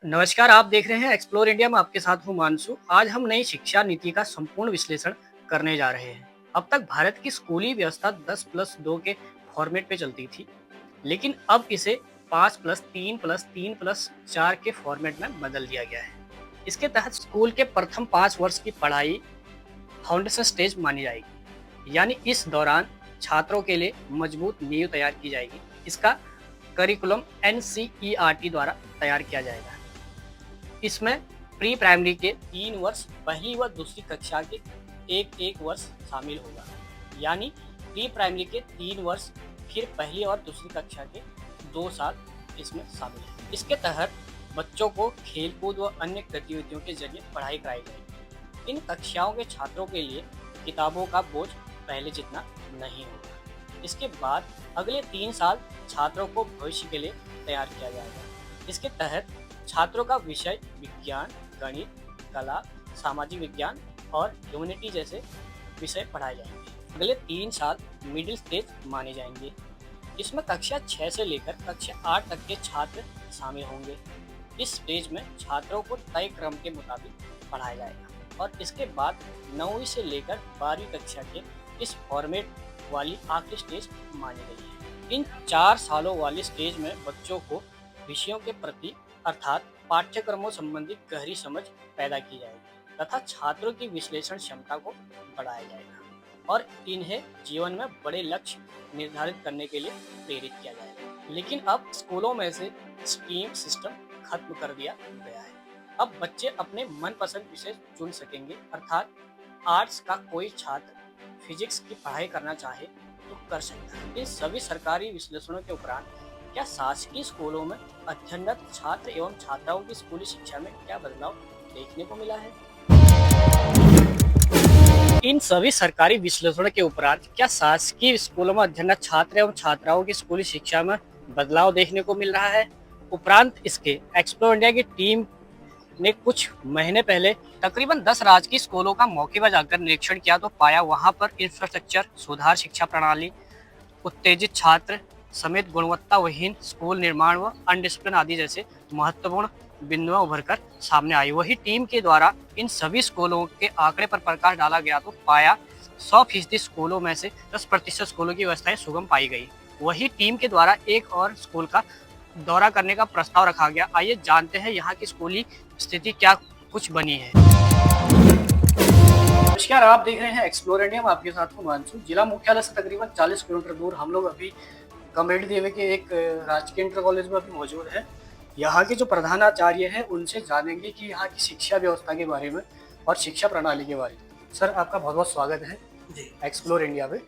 नमस्कार, आप देख रहे हैं एक्सप्लोर इंडिया में आपके साथ हूँ मानसू। आज हम नई शिक्षा नीति का संपूर्ण विश्लेषण करने जा रहे हैं। अब तक भारत की स्कूली व्यवस्था 10+2 के फॉर्मेट पे चलती थी, लेकिन अब इसे 5+3+3+4 के फॉर्मेट में बदल दिया गया है। इसके तहत स्कूल के प्रथम 5 वर्ष की पढ़ाई फाउंडेशन स्टेज मानी जाएगी, यानी इस दौरान छात्रों के लिए मजबूत नींव तैयार की जाएगी। इसका करिकुलम एनसीईआरटी द्वारा तैयार किया जाएगा। इसमें प्री प्राइमरी के 3 वर्ष, पहली व दूसरी कक्षा के एक वर्ष शामिल होगा, यानी प्री प्राइमरी के 3 वर्ष, फिर पहली और दूसरी कक्षा के 2 साल इसमें शामिल है। इसके तहत बच्चों को खेलकूद व अन्य गतिविधियों के जरिए पढ़ाई कराई जाएगी। इन कक्षाओं के छात्रों के लिए किताबों का बोझ पहले जितना नहीं होगा। इसके बाद अगले 3 साल छात्रों को भविष्य के लिए तैयार किया जाएगा। इसके तहत छात्रों का विषय विज्ञान, गणित, कला, सामाजिक विज्ञान और ह्यूमैनिटी जैसे विषय पढ़ाए जाएंगे। अगले 3 साल मिडिल स्टेज माने जाएंगे। इसमें कक्षा 6 से लेकर कक्षा 8 तक के छात्र शामिल होंगे। इस स्टेज में छात्रों को तय क्रम के मुताबिक पढ़ाया जाएगा और इसके बाद 9वीं से लेकर 12वीं कक्षा के इस फॉर्मेट वाली आखिरी स्टेज मानी गई है। इन 4 सालों वाली स्टेज में बच्चों को विषयों के प्रति अर्थात पाठ्यक्रमों संबंधी गहरी समझ पैदा की जाएगी तथा छात्रों की विश्लेषण क्षमता को बढ़ाया जाएगा और इन्हें जीवन में बड़े लक्ष्य निर्धारित करने के लिए प्रेरित किया जाएगा। लेकिन अब स्कूलों में से स्ट्रीम सिस्टम खत्म कर दिया गया है। अब बच्चे अपने मनपसंद विषय चुन सकेंगे, अर्थात आर्ट्स का कोई छात्र फिजिक्स की पढ़ाई करना चाहे तो कर सकता है। इन सभी सरकारी विश्लेषणों के उपरांत क्या शासकीय स्कूलों में अध्ययनरत छात्र एवं छात्राओं की स्कूली शिक्षा में क्या बदलाव देखने को मिला है? इन सभी सरकारी विश्लेषणों के उपरांत क्या शासकीय स्कूलों में अध्ययनरत छात्र एवं छात्राओं की स्कूली शिक्षा में बदलाव देखने को मिल रहा है? उपरांत इसके एक्सप्लोर इंडिया की टीम ने कुछ महीने पहले तकरीबन 10 राजकीय स्कूलों का मौके पर जाकर निरीक्षण किया तो पाया वहां पर इंफ्रास्ट्रक्चर, सुधार शिक्षा प्रणाली, उत्तेजित छात्र समेत गुणवत्ताहीन स्कूल निर्माण व अनडिसिप्लिन आदि जैसे महत्वपूर्ण बिंदुओं उभरकर सामने आई। वही टीम के द्वारा इन सभी स्कूलों के आंकड़े पर प्रकाश डाला गया तो पाया 100% स्कूलों में से 10% स्कूलों की व्यवस्थाएं सुगम पाई गई। वही टीम के द्वारा एक और स्कूल का दौरा करने का प्रस्ताव रखा गया। आइए जानते हैं यहाँ की स्कूली स्थिति क्या कुछ बनी है। नमस्कार, आप देख रहे हैं एक्सप्लोर इंडिया में आपके साथ हूँ मानसू। जिला मुख्यालय से तकरीबन 40 किलोमीटर दूर हम लोग अभी कमेटी देवी के एक राजकीय इंटर कॉलेज में अभी मौजूद है। यहाँ के जो प्रधानाचार्य हैं उनसे जानेंगे कि यहाँ की शिक्षा व्यवस्था के बारे में और शिक्षा प्रणाली के बारे में। सर, आपका बहुत बहुत स्वागत है जी एक्सप्लोर इंडिया में।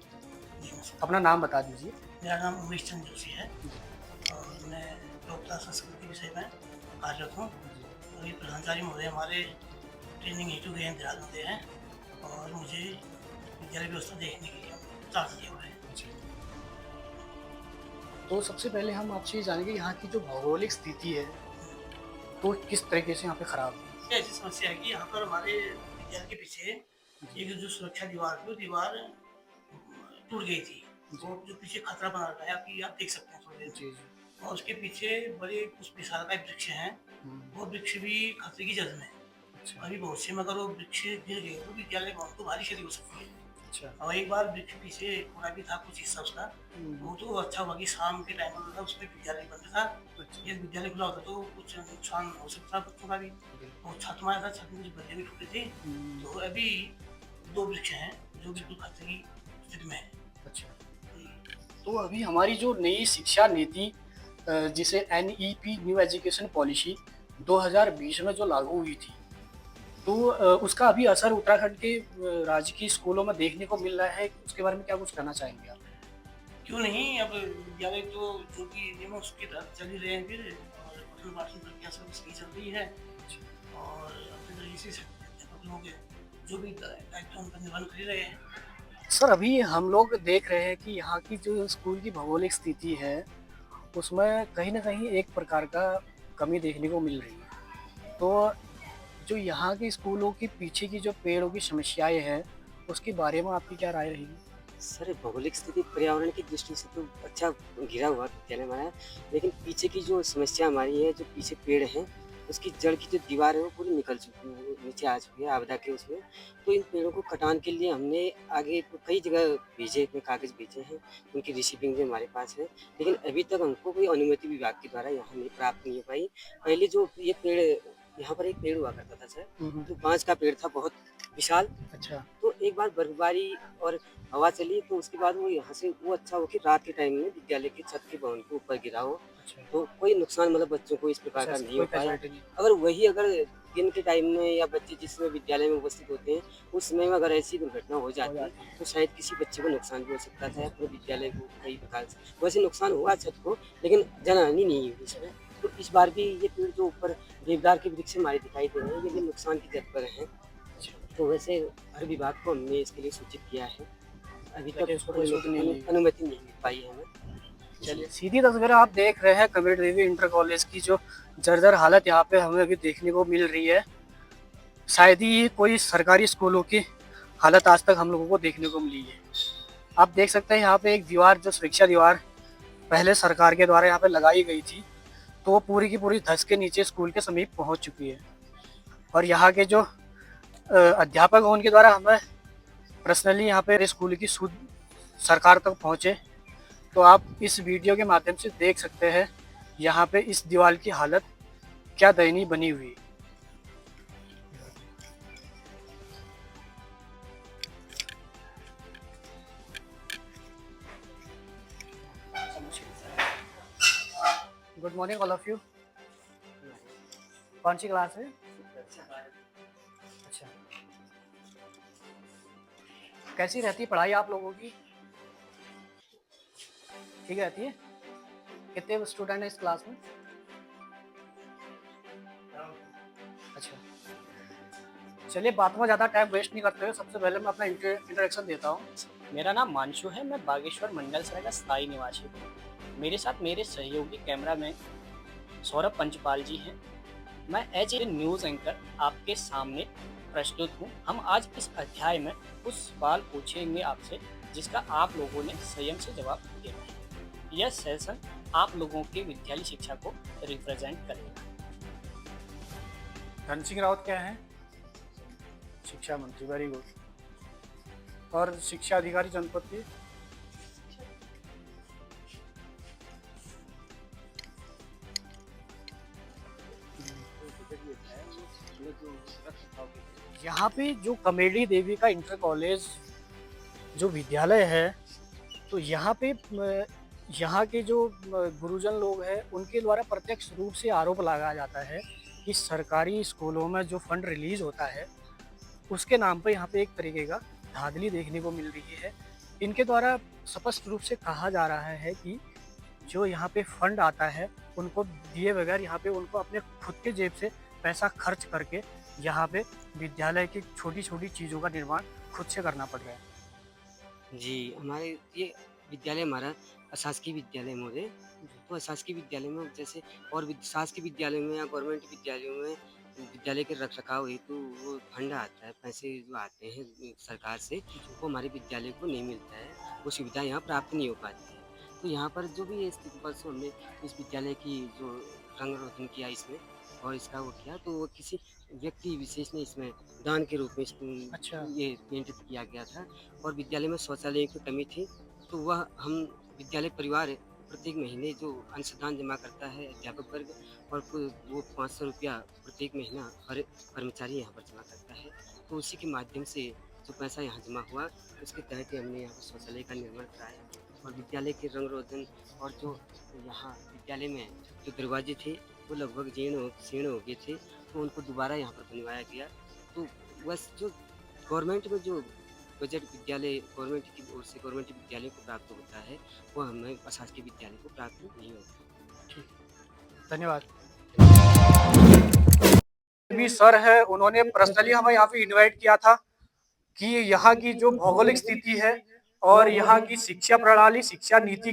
अपना नाम बता दीजिए। मेरा नाम उमेश चंद्र जोशी है और मैं लोकता संस्कृति विषय में कार्यरत हूँ। अभी प्रधानाचार्य महोदय हमारे ट्रेनिंग हेतु गए देहात होते हैं और मुझे विद्यालय व्यवस्था देखने के लिए चार्ज दिया हुआ है। तो सबसे पहले हम आपसे जानेंगे यहाँ की जो भौगोलिक स्थिति है तो किस तरीके से यहाँ पे खराब है? ऐसी समस्या है कि यहाँ पर हमारे विद्यालय के पीछे एक जो सुरक्षा दीवार थी, वो दीवार टूट गई थी। तो जो पीछे खतरा बना रखा है आप देख सकते हैं थोड़ी देर। और उसके पीछे बड़े कुछ विशालकाय वृक्ष हैं, वो वृक्ष भी खतरे की जद में। अभी भविष्य में अगर वो वृक्ष गिर गए तो विद्यालय बहुत तो भारी क्षति हो सकती है। और एक बार वृक्ष पीछे पूरा भी था कुछ हिस्सा उसका, वो तो अच्छा हुआ कि शाम के टाइम में था, उसमें विद्यालय बंद था। ये विद्यालय खुला होता तो कुछ नुकसान हो सकता बच्चों का भी। और छत मारा था, छत में कुछ बच्चे भी टूटे थे। तो अभी 2 वृक्ष हैं जो बिल्कुल खतरे की स्थिति में है। अच्छा, तो अभी हमारी जो नई शिक्षा नीति जिसे NEP न्यू एजुकेशन पॉलिसी 2020 में जो लागू हुई थी, तो उसका अभी असर उत्तराखंड के राजकीय स्कूलों में देखने को मिल रहा है। उसके बारे में क्या कुछ कहना चाहेंगे आप? क्यों नहीं, अब विद्यालय तो जो कि नियम उसके तहत चल ही रहे हैं फिर, और पठन पाठन प्रक्रिया सब सही चल रही है और अपने तरीके से अध्यापकों के जो भी दायित्व उनका निर्वहन कर रहे हैं। सर, अभी हम लोग देख रहे हैं कि यहाँ की जो स्कूल की भौगोलिक स्थिति है उसमें कहीं ना कहीं एक प्रकार का कमी देखने को मिल रही है। तो जो यहाँ के स्कूलों के पीछे की जो पेड़ों की समस्याएं हैं उसके बारे में आपकी क्या राय रहेगी? सर, भौगोलिक स्थिति पर्यावरण की दृष्टि से तो अच्छा घिरा हुआ विद्यालय हमारा है, लेकिन पीछे की जो समस्या हमारी है, जो पीछे पेड़ हैं उसकी जड़ की जो दीवार है वो पूरी निकल चुकी है, वो नीचे आ चुकी है आपदा के उसमें। तो इन पेड़ों को कटान के लिए हमने आगे तो कई जगह भेजे, अपने कागज़ भेजे हैं, उनकी रिसीविंग भी हमारे पास है। लेकिन अभी तक हमको कोई अनुमति विभाग के द्वारा यहाँ नहीं प्राप्त नहीं हो पाई। पहले जो ये पेड़ यहाँ पर एक पेड़ हुआ करता था सर, जो बाँस का पेड़ था बहुत विशाल। अच्छा। तो एक बार बर्फबारी और हवा चली तो उसके बाद वो यहाँ से वो अच्छा हो कि रात के टाइम में विद्यालय की छत के भवन के ऊपर गिरा हो, अच्छा। तो कोई नुकसान मतलब बच्चों को इस प्रकार अच्छा, का ऐसा नहीं हो कोई पाया। कैजुअलिटी नहीं। अगर वही अगर दिन के टाइम में या बच्चे जिस समय विद्यालय में उपस्थित होते हैं, उस समय में अगर ऐसी दुर्घटना हो जाती तो शायद किसी बच्चे को नुकसान भी हो सकता था या पूरे विद्यालय को कई प्रकार से। वैसे नुकसान हुआ छत को, लेकिन जनहानि नहीं हुई इसमें। तो इस बार भी ये पेड़ जो ऊपर देवदार के वृक्ष हमारे दिखाई दे रहे हैं, ये भी नुकसान की जद पर हैं। तो वैसे हर विभाग को हमने इसके लिए सूचित किया है। अभी तक लेकिन इसको कोई सूचना नहीं मिली। अनुमति नहीं मिल पाई है हमें। चलिए, सीधी तस्वीर आप देख रहे हैं कम्युनिटी देवी इंटर कॉलेज की जो जर्जर हालत यहाँ पे हमें अभी देखने को मिल रही है। शायद ही ये कोई सरकारी स्कूलों की हालत आज तक हम लोगों को देखने को मिली है। आप देख सकते हैं यहाँ पे एक दीवार, जो सुरक्षा दीवार पहले सरकार के द्वारा यहाँ पे लगाई गई थी, तो वो पूरी की पूरी धंस के नीचे स्कूल के समीप पहुँच चुकी है। और यहाँ के जो अध्यापक हैं उनके द्वारा हमें पर्सनली यहाँ पे स्कूल की सरकार तक पहुँचे, तो आप इस वीडियो के माध्यम से देख सकते हैं यहाँ पे इस दीवार की हालत क्या दयनीय बनी हुई है। Good morning all of you. कौन सी क्लास है? अच्छा, कैसी रहती है पढ़ाई आप लोगों की? ठीक रहती है? कितने स्टूडेंट हैं इस क्लास में? अच्छा, चलिए बात में ज़्यादा टाइम वेस्ट नहीं करते हुए सबसे पहले मैं अपना इंट्रोडक्शन देता हूँ। मेरा नाम मानशु है, मैं बागेश्वर मंडल सराय का स्थायी निवासी हूँ। मेरे साथ मेरे सहयोगी कैमरामैन सौरभ पंचपाल जी हैं। मैं एज ए न्यूज़ एंकर आपके सामने प्रस्तुत हूँ। हम आज इस अध्याय में कुछ सवाल पूछेंगे आपसे, जिसका आप लोगों ने संयम से जवाब देना है। यह सेशन आप लोगों की विद्यालय शिक्षा को रिप्रेजेंट करेगा। धन सिंह रावत क्या है? शिक्षा मंत्री, वेरी गुड। और शिक्षा अधिकारी जनपद के? यहाँ पे जो कमेडी देवी का इंटर कॉलेज जो विद्यालय है, तो यहाँ पे यहाँ के जो गुरुजन लोग हैं उनके द्वारा प्रत्यक्ष रूप से आरोप लगाया जाता है कि सरकारी स्कूलों में जो फंड रिलीज होता है उसके नाम पे यहाँ पे एक तरीके का धांधली देखने को मिल रही है। इनके द्वारा स्पष्ट रूप से कहा जा रहा है कि जो यहाँ पे फंड आता है उनको दिए बगैर यहाँ पे उनको अपने खुद के जेब से पैसा खर्च करके यहाँ पे विद्यालय की छोटी छोटी चीज़ों का निर्माण खुद से करना पड़ रहा है। जी, हमारे ये विद्यालय हमारा अशासकीय विद्यालय महोदय। तो अशासकीय विद्यालय में जैसे और शासकीय विद्यालयों में या गवर्नमेंट विद्यालयों में विद्यालय के रखरखाव हेतु वो फंड आता है, पैसे जो आते हैं सरकार से, वो हमारे विद्यालय को नहीं मिलता है, वो सुविधा यहाँ प्राप्त नहीं हो पाती है। तो यहाँ पर जो भी स्थिति पर से हमने इस विद्यालय की जो रंग रोगन किया इसमें और इसका वो किया, तो वो किसी व्यक्ति विशेष ने इसमें दान के रूप में अच्छा। ये पेंट किया गया था। और विद्यालय में शौचालय की कमी थी, तो वह हम विद्यालय परिवार प्रत्येक महीने जो अंशदान जमा करता है अध्यापक वर्ग, और वो 500 रुपया प्रत्येक महीना हर कर्मचारी यहाँ पर जमा करता है। तो उसी के माध्यम से जो पैसा यहाँ जमा हुआ, उसके तहत ही हमने यहाँ पर शौचालय का निर्माण कराया। और विद्यालय के रंग रोगन और जो यहाँ विद्यालय में जो दरवाजे थे वो लगभग जीर्ण हो गए थे, तो उनको दोबारा यहाँ पर बनवाया गया। तो बस जो गवर्नमेंट में जो बजट विद्यालय गवर्नमेंट की ओर से गवर्नमेंट विद्यालय को प्राप्त होता है, वो हमें अशासकीय विद्यालय को प्राप्त नहीं होता। ठीक, धन्यवाद। भी सर है, उन्होंने पर्सनली हमें यहाँ पे इनवाइट किया था कि यहाँ की जो भौगोलिक स्थिति है और यहाँ की शिक्षा प्रणाली, शिक्षा नीति